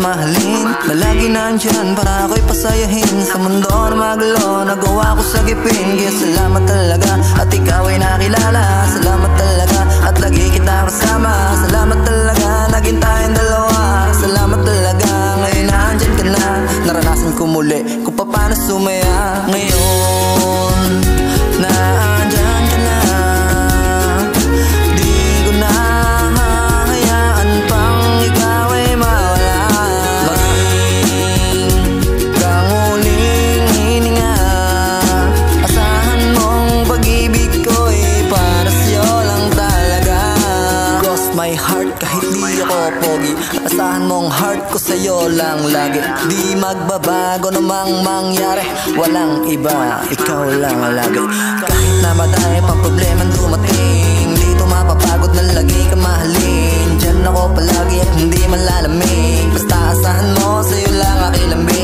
mahalin, na lagi nandyan para ako'y pasayahin. Sa mundo na magulo, nagawa ko sagipin. Kaya salamat talaga at ikaw ay nakilala. Salamat talaga at lagi kita kasama. Salamat talaga naging tayong dalawa. Salamat talaga ngayon nandyan ka na. Naranasan ko muli kung paano sumaya. Ngayon nandyan ka na, di ko na hahayaan pang ikaw ay mawala. Maging kang huling hininga, asahan mong pag-ibig ko'y para sa'yo lang talaga. Cross my heart kahit di ako pogi, asahan mong heart ko sa'yo lang lagi. Di magbabago namang mangyari, walang iba, ikaw lang lagi. Kahit na madami pang problema dumating, dito mapapagod na lagi ka mahalin. Diyan ako palagi at hindi malalamig, basta asahan mo sa'yo lang akilambing.